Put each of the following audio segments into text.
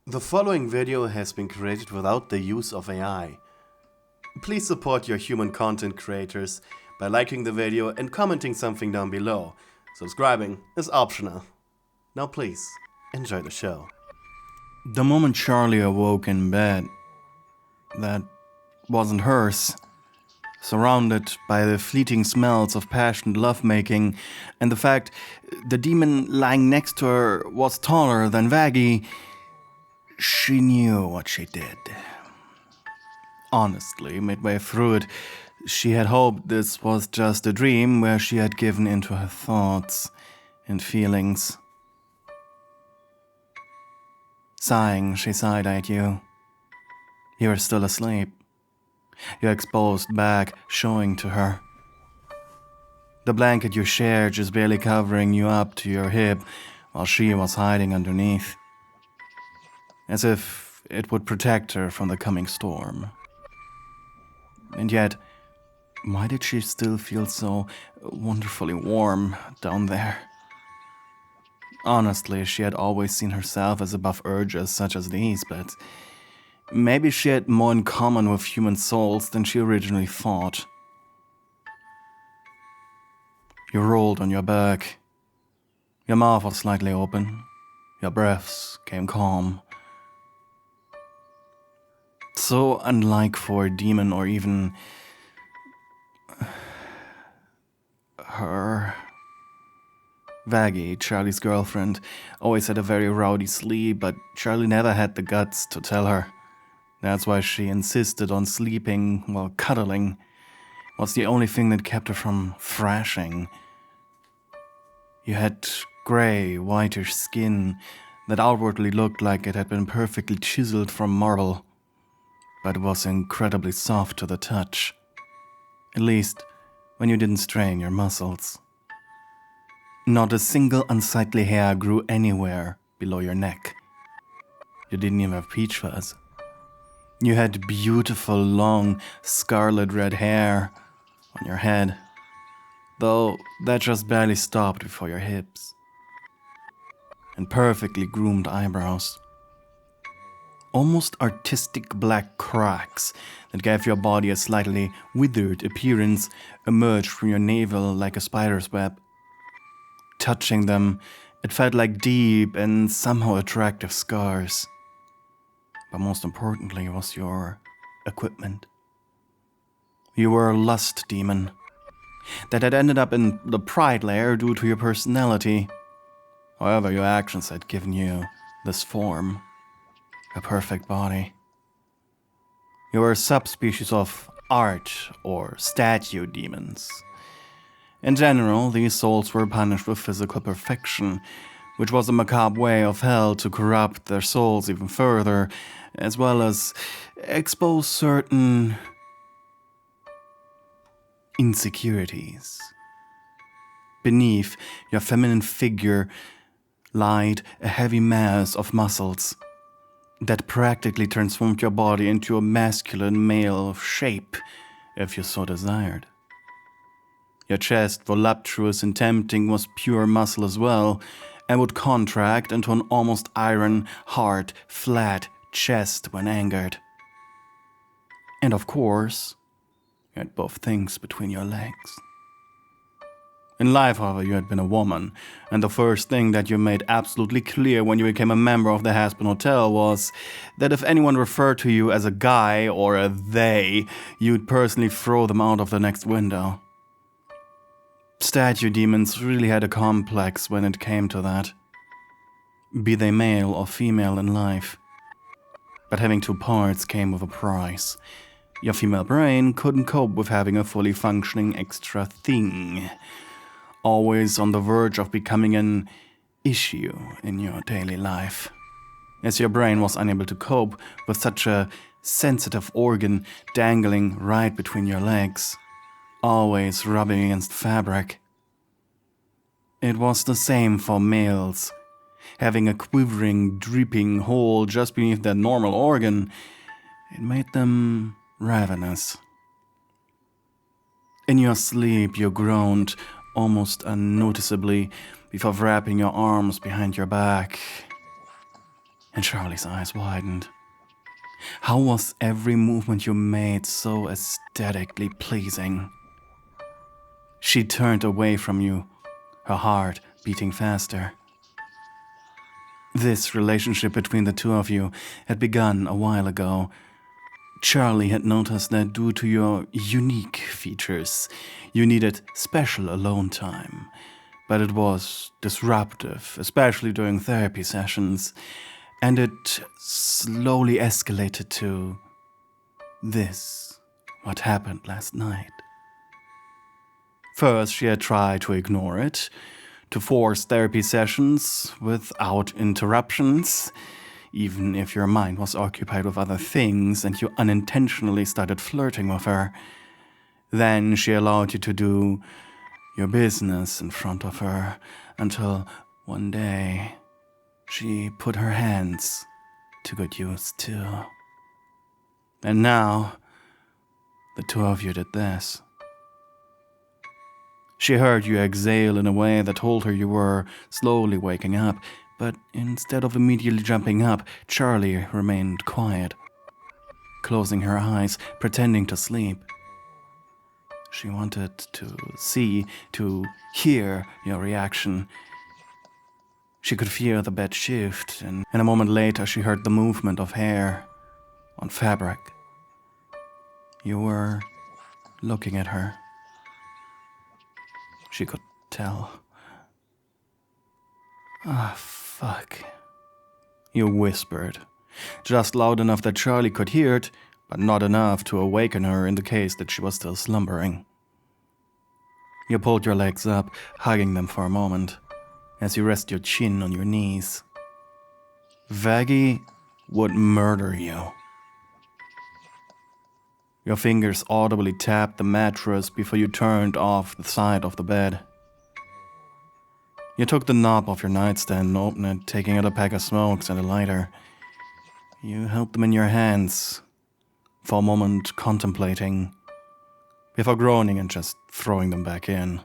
The following video has been created without the use of AI. Please support your human content creators by liking the video and commenting something down below. Subscribing is optional. Now please, enjoy the show. The moment Charlie awoke in bed, that wasn't hers, surrounded by the fleeting smells of passionate lovemaking and the fact the demon lying next to her was taller than Vaggie, she knew what she did. Honestly, midway through it, she had hoped this was just a dream where she had given into her thoughts and feelings. Sighing, she side-eyed you. You were still asleep. Your exposed back showing to her. The blanket you shared just barely covering you up to your hip while she was hiding underneath. As if it would protect her from the coming storm. And yet, why did she still feel so wonderfully warm down there? Honestly, she had always seen herself as above urges such as these, but maybe she had more in common with human souls than she originally thought. You rolled on your back. Your mouth was slightly open. Your breaths came calm. So unlike for a demon or even her. Vaggie, Charlie's girlfriend, always had a very rowdy sleep, but Charlie never had the guts to tell her. That's why she insisted on sleeping while cuddling was the only thing that kept her from thrashing. You had gray, whitish skin that outwardly looked like it had been perfectly chiseled from marble, but was incredibly soft to the touch. At least, when you didn't strain your muscles. Not a single unsightly hair grew anywhere below your neck. You didn't even have peach fuzz. You had beautiful, long, scarlet red hair on your head, though that just barely stopped before your hips. And perfectly groomed eyebrows. Almost artistic black cracks that gave your body a slightly withered appearance emerged from your navel like a spider's web. Touching them, it felt like deep and somehow attractive scars. But most importantly was your equipment. You were a lust demon that had ended up in the pride layer due to your personality. However, your actions had given you this form, a perfect body. You were a subspecies of art or statue demons. In general, these souls were punished with physical perfection, which was a macabre way of hell to corrupt their souls even further, as well as expose certain insecurities. Beneath your feminine figure lied a heavy mass of muscles that practically transformed your body into a masculine male shape, if you so desired. Your chest, voluptuous and tempting, was pure muscle as well, and would contract into an almost iron, hard, flat chest when angered. And of course, you had both things between your legs. In life, however, you had been a woman, and the first thing that you made absolutely clear when you became a member of the Haspen Hotel was that if anyone referred to you as a guy or a they, you'd personally throw them out of the next window. Statue demons really had a complex when it came to that. Be they male or female in life. But having two parts came with a price. Your female brain couldn't cope with having a fully functioning extra thing. Always on the verge of becoming an issue in your daily life. As your brain was unable to cope with such a sensitive organ dangling right between your legs. Always rubbing against fabric. It was the same for males. Having a quivering, dripping hole just beneath their normal organ, it made them ravenous. In your sleep, you groaned almost unnoticeably before wrapping your arms behind your back. And Charlie's eyes widened. How was every movement you made so aesthetically pleasing? She turned away from you, her heart beating faster. This relationship between the two of you had begun a while ago. Charlie had noticed that due to your unique features, you needed special alone time. But it was disruptive, especially during therapy sessions, and it slowly escalated to this, what happened last night. First, she had tried to ignore it, to force therapy sessions without interruptions, even if your mind was occupied with other things and you unintentionally started flirting with her. Then she allowed you to do your business in front of her until one day she put her hands to good use too. And now the two of you did this. She heard you exhale in a way that told her you were slowly waking up, but instead of immediately jumping up, Charlie remained quiet, closing her eyes, pretending to sleep. She wanted to see, to hear your reaction. She could feel the bed shift, and a moment later she heard the movement of hair on fabric. You were looking at her. She could tell. Fuck. You whispered, just loud enough that Charlie could hear it, but not enough to awaken her in the case that she was still slumbering. You pulled your legs up, hugging them for a moment, as you rest your chin on your knees. Vaggie would murder you. Your fingers audibly tapped the mattress before you turned off the side of the bed. You took the knob off your nightstand and opened it, taking out a pack of smokes and a lighter. You held them in your hands, for a moment contemplating, before groaning and just throwing them back in.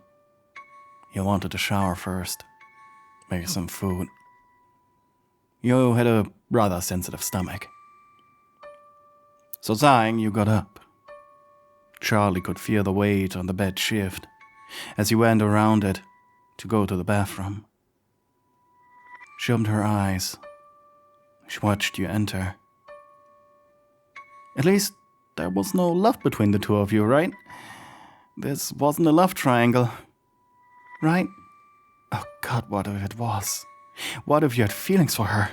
You wanted to shower first, maybe some food. You had a rather sensitive stomach. So sighing, you got up. Charlie could feel the weight on the bed shift as you went around it to go to the bathroom. She opened her eyes. She watched you enter. At least there was no love between the two of you, right? This wasn't a love triangle, right? Oh God, what if it was? What if you had feelings for her?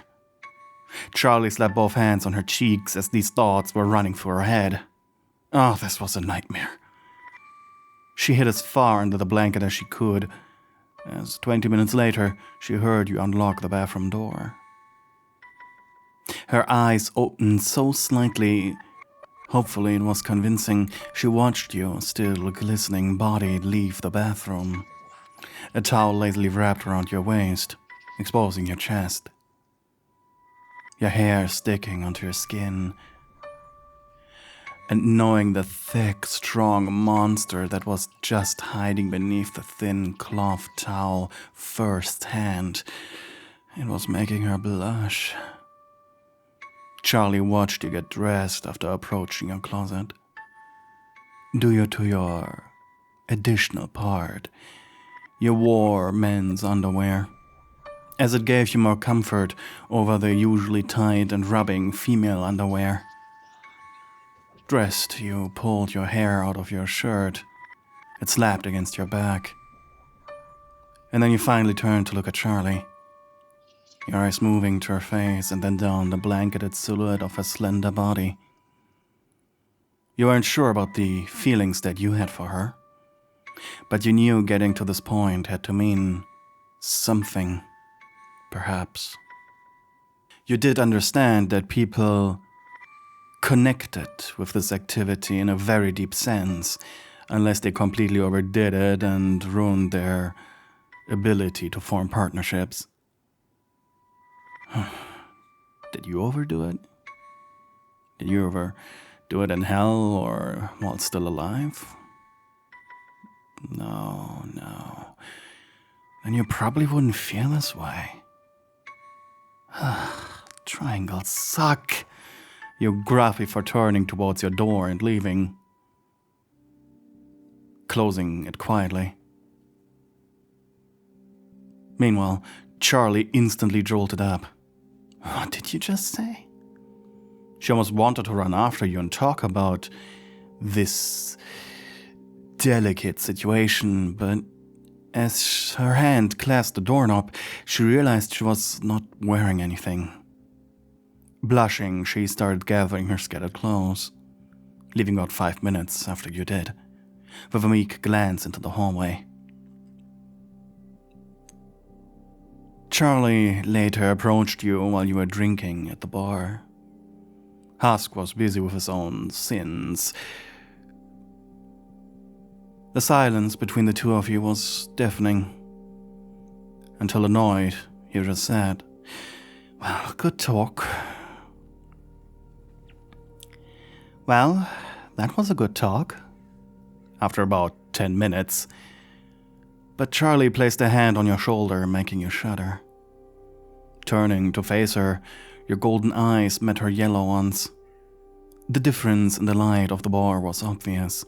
Charlie slapped both hands on her cheeks as these thoughts were running through her head. Oh, this was a nightmare. She hid as far under the blanket as she could, as 20 minutes later, she heard you unlock the bathroom door. Her eyes opened so slightly, hopefully it was convincing, she watched you, still glistening body, leave the bathroom. A towel lazily wrapped around your waist, exposing your chest. Your hair sticking onto your skin. And knowing the thick, strong monster that was just hiding beneath the thin cloth towel firsthand, it was making her blush. Charlie watched you get dressed after approaching your closet. Due to your additional part, you wore men's underwear, as it gave you more comfort over the usually tight and rubbing female underwear. Dressed, you pulled your hair out of your shirt. It slapped against your back. And then you finally turned to look at Charlie, your eyes moving to her face and then down the blanketed silhouette of her slender body. You weren't sure about the feelings that you had for her, but you knew getting to this point had to mean something, perhaps. You did understand that people connected with this activity in a very deep sense, unless they completely overdid it and ruined their ability to form partnerships. Did you overdo it? Did you ever do it in hell or while still alive? No. Then you probably wouldn't feel this way. triangles suck, you gruff before turning towards your door and leaving, closing it quietly. Meanwhile, Charlie instantly jolted up. What did you just say? She almost wanted to run after you and talk about this delicate situation, but as her hand clasped the doorknob, she realized she was not wearing anything. Blushing, she started gathering her scattered clothes, leaving about 5 minutes after you did, with a meek glance into the hallway. Charlie later approached you while you were drinking at the bar. Husk was busy with his own sins. The silence between the two of you was deafening. Until annoyed, you just said, "Well, good talk." Well, that was a good talk. After about 10 minutes. But Charlie placed a hand on your shoulder, making you shudder. Turning to face her, your golden eyes met her yellow ones. The difference in the light of the bar was obvious.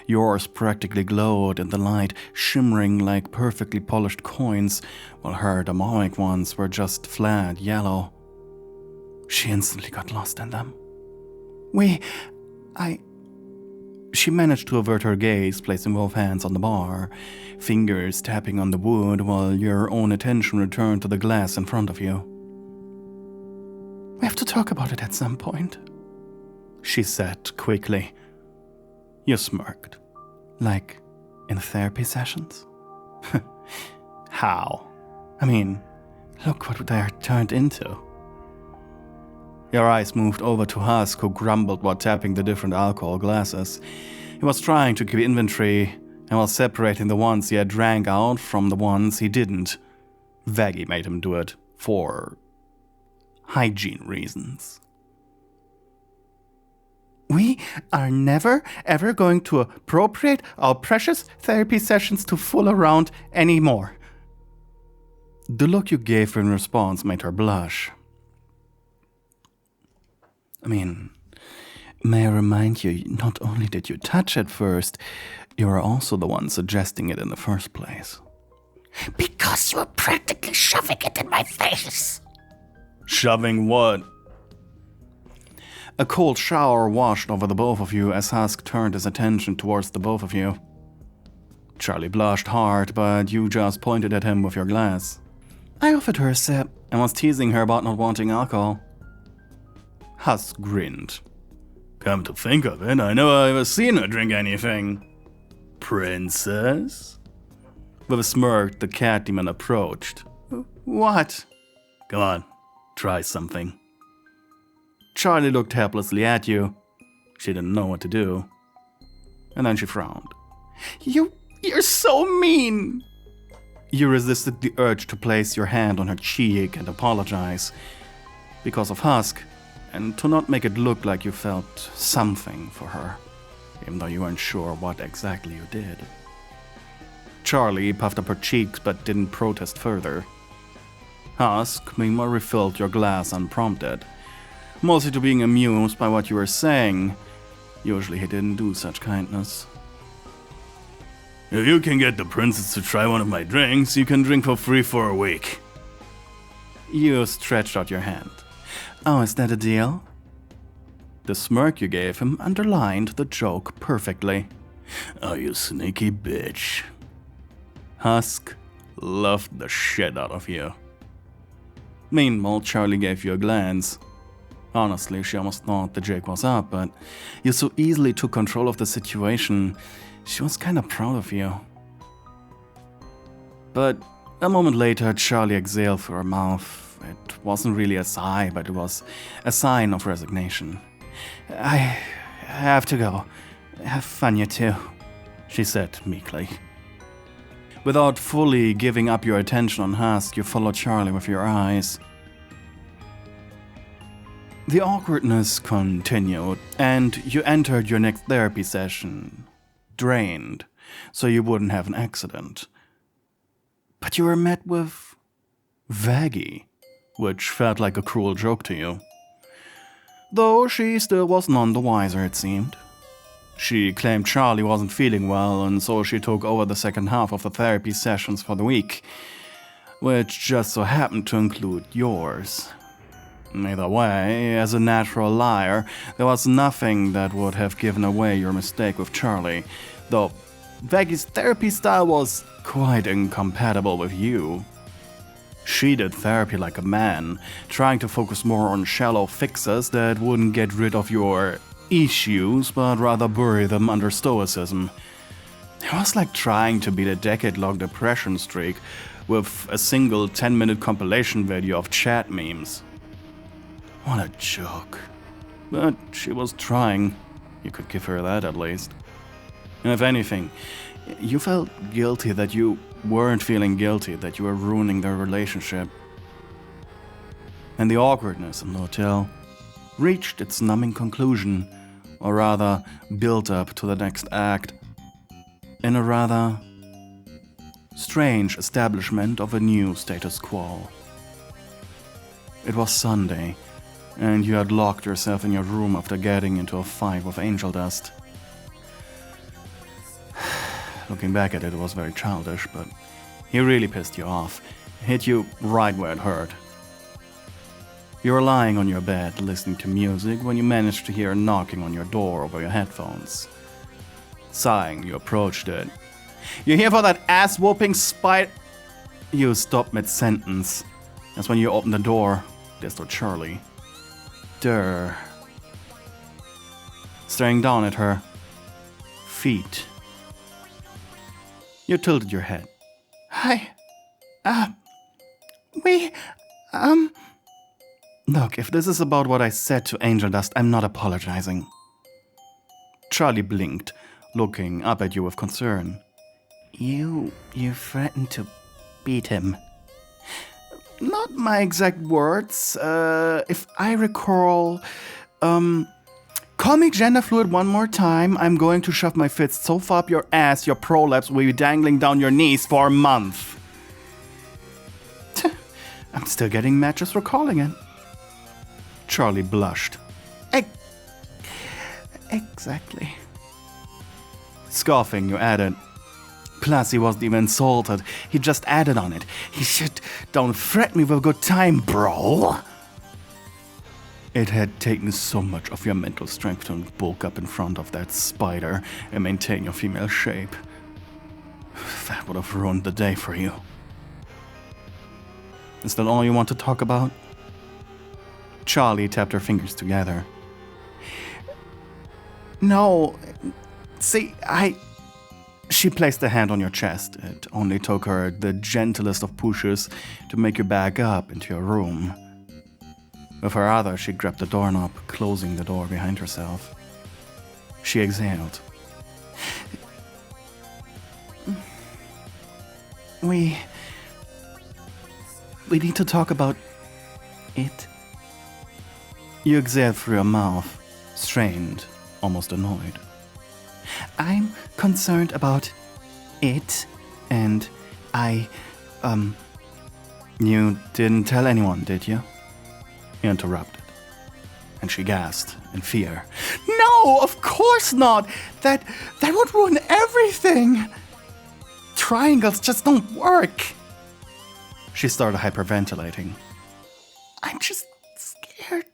Yours practically glowed in the light, shimmering like perfectly polished coins, while her demonic ones were just flat yellow. She instantly got lost in them. She managed to avert her gaze, placing both hands on the bar, fingers tapping on the wood while your own attention returned to the glass in front of you. "We have to talk about it at some point," she said quickly. You smirked. "Like in therapy sessions?" "How? I mean, look what they're turned into." Your eyes moved over to Husk, who grumbled while tapping the different alcohol glasses. He was trying to keep inventory and was separating the ones he had drank out from the ones he didn't. Vaggie made him do it for hygiene reasons. "We are never, ever going to appropriate our precious therapy sessions to fool around anymore." The look you gave her in response made her blush. "I mean, may I remind you, not only did you touch it first, you were also the one suggesting it in the first place." "Because you were practically shoving it in my face." "Shoving what?" A cold shower washed over the both of you as Husk turned his attention towards the both of you. Charlie blushed hard, but you just pointed at him with your glass. "I offered her a sip and was teasing her about not wanting alcohol." Husk grinned. "Come to think of it, I never ever seen her drink anything." "Princess?" With a smirk, the cat demon approached. "What?" "Come on, try something." Charlie looked helplessly at you. She didn't know what to do. And then she frowned. You're so mean!" You resisted the urge to place your hand on her cheek and apologize. Because of Husk, and to not make it look like you felt something for her, even though you weren't sure what exactly you did. Charlie puffed up her cheeks but didn't protest further. Husk, meanwhile, refilled your glass unprompted, mostly to being amused by what you were saying. Usually he didn't do such kindness. "If you can get the princess to try one of my drinks, you can drink for free for a week." You stretched out your hand. "Oh, is that a deal?" The smirk you gave him underlined the joke perfectly. "Oh, you sneaky bitch." Husk loved the shit out of you. Meanwhile, Charlie gave you a glance. Honestly, she almost thought the jig was up, but you so easily took control of the situation, she was kinda proud of you. But a moment later, Charlie exhaled through her mouth. It wasn't really a sigh, but it was a sign of resignation. "I have to go. Have fun, you two," she said meekly. Without fully giving up your attention on Husk, you followed Charlie with your eyes. The awkwardness continued, and you entered your next therapy session, drained, so you wouldn't have an accident. But you were met with Vaggie. which felt like a cruel joke to you. Though she still was none the wiser, it seemed. She claimed Charlie wasn't feeling well, and so she took over the second half of the therapy sessions for the week, which just so happened to include yours. Either way, as a natural liar, there was nothing that would have given away your mistake with Charlie, though Vaggie's therapy style was quite incompatible with you. She did therapy like a man, trying to focus more on shallow fixes that wouldn't get rid of your issues, but rather bury them under stoicism. It was like trying to beat a decade-long depression streak with a single 10-minute compilation video of chat memes. What a joke. But she was trying. You could give her that at least. And if anything, you felt guilty that you weren't feeling guilty, that you were ruining their relationship. And the awkwardness in the hotel reached its numbing conclusion, or rather, built up to the next act, in a rather strange establishment of a new status quo. It was Sunday, and you had locked yourself in your room after getting into a fight with angel dust. Looking back at it, it was very childish, but he really pissed you off, hit you right where it hurt. You were lying on your bed listening to music when you managed to hear a knocking on your door over your headphones. Sighing, you approached it. "You here for that ass-whooping spite?" You stopped mid-sentence. That's when you opened the door. There stood Charlie. Staring down at her feet. You tilted your head. Hi. Look, if this is about what I said to Angel Dust, I'm not apologizing. Charlie blinked, looking up at you with concern. You threatened to beat him. Not my exact words. If I recall, call me gender fluid one more time. I'm going to shove my fist so far up your ass, your prolapse will be dangling down your knees for a month. I'm still getting mad just recalling it. Charlie blushed. Exactly. Scoffing, you added. Plus, he wasn't even insulted. He just added on it. He said, "Don't threaten me with a good time, bro." It had taken so much of your mental strength to bulk up in front of that spider and maintain your female shape. That would have ruined the day for you. Is that all you want to talk about? Charlie tapped her fingers together. No. See, She placed a hand on your chest. It only took her the gentlest of pushes to make you back up into your room. With her other, she grabbed the doorknob, closing the door behind herself. She exhaled. We need to talk about it. You exhaled through your mouth, strained, almost annoyed. I'm concerned about it, and You didn't tell anyone, did you? He interrupted, and she gasped in fear. No, of course not! That would ruin everything! Triangles just don't work! She started hyperventilating. I'm just scared.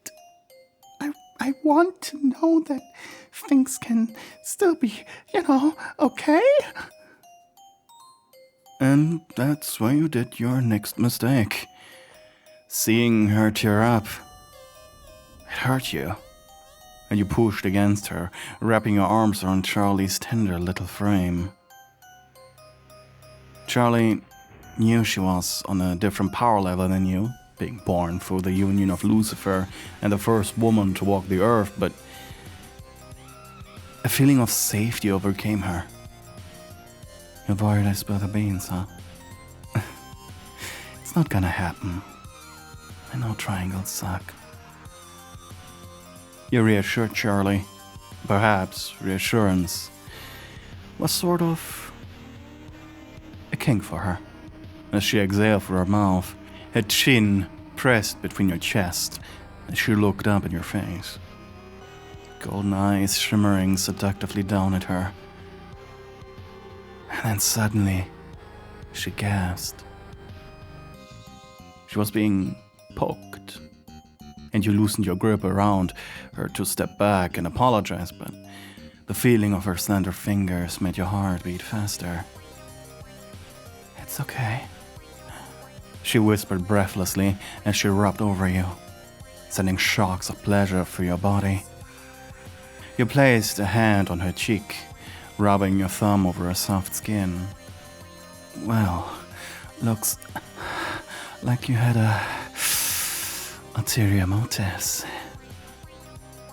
I want to know that things can still be, okay? And that's where you did your next mistake. Seeing her tear up, it hurt you. And you pushed against her, wrapping your arms around Charlie's tender little frame. Charlie knew she was on a different power level than you, being born through the union of Lucifer and the first woman to walk the earth, but a feeling of safety overcame her. You're worried I spill the beans, huh? It's not gonna happen. I know triangles suck. You reassured Charlie. Perhaps reassurance was sort of a kink for her. As she exhaled through her mouth, her chin pressed between your chest as she looked up in your face. Golden eyes shimmering seductively down at her. And then suddenly, she gasped. She was being poked, and you loosened your grip around her to step back and apologize, but the feeling of her slender fingers made your heart beat faster. "It's okay," she whispered breathlessly as she rubbed over you, sending shocks of pleasure through your body. You placed a hand on her cheek, rubbing your thumb over her soft skin. "Well, looks like you had a ulterior motives."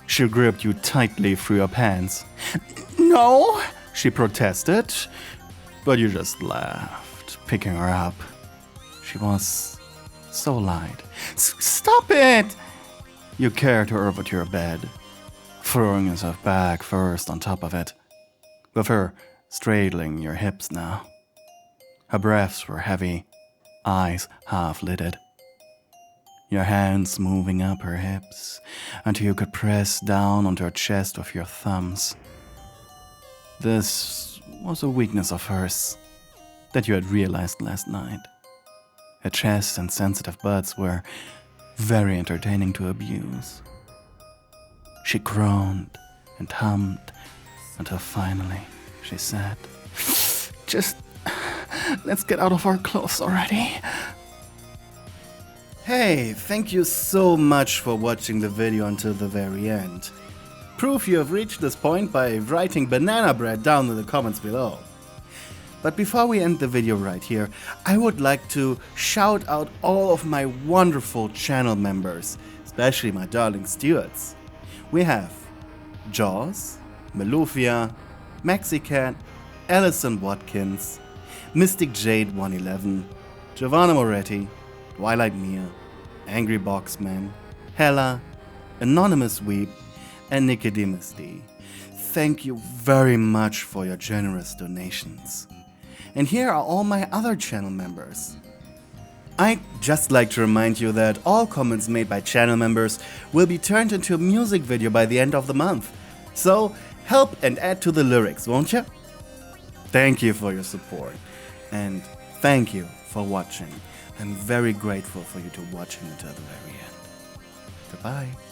She gripped you tightly through your pants. "No," she protested, but you just laughed, picking her up. She was so light. "Stop it!" You carried her over to your bed, throwing yourself back first on top of it, with her straddling your hips now. Her breaths were heavy, eyes half-lidded. Your hands moving up her hips until you could press down onto her chest with your thumbs. This was a weakness of hers that you had realized last night. Her chest and sensitive buds were very entertaining to abuse. She groaned and hummed until finally she said, "Just let's get out of our clothes already." Hey, thank you so much for watching the video until the very end. Prove you have reached this point by writing banana bread down in the comments below. But before we end the video right here, I would like to shout out all of my wonderful channel members, especially my darling stewards. We have Jaws, Melufia, Mexicat, Alison Watkins, Mystic Jade 111, Giovanna Moretti, Twilight Mia, Angry Boxman, Hella, Anonymous Weep, and Nicodemus D. Thank you very much for your generous donations. And here are all my other channel members. I'd just like to remind you that all comments made by channel members will be turned into a music video by the end of the month. So help and add to the lyrics, won't you? Thank you for your support. And thank you for watching. I'm very grateful for you to watching until the very end. Goodbye.